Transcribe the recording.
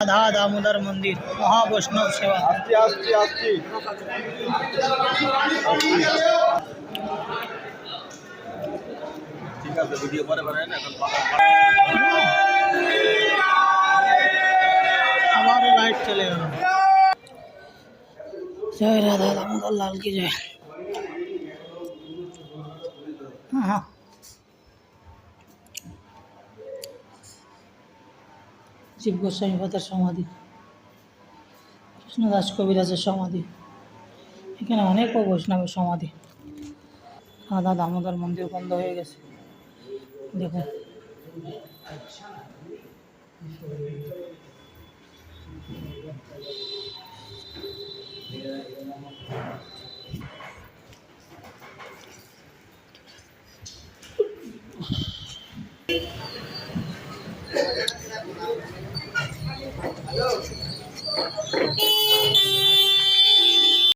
রাধা দামোদর মন্দির মহাবৈষ্ণব সেবা। আসছি আসছি আসছি ঠিক আছে, ভিডিও পরে বানায় না এখন। আবার লাইট চলে গেল। জয় রাধা দামোদর লাল কি জয়। হ্যাঁ, জীব গোস্বামী পাদের সমাধি, কৃষ্ণদাস কবিরাজের সমাধি, এখানে অনেক বৈষ্ণবের সমাধি। রাধা দামোদর মন্দির বন্ধ হয়ে গেছে, দেখুন।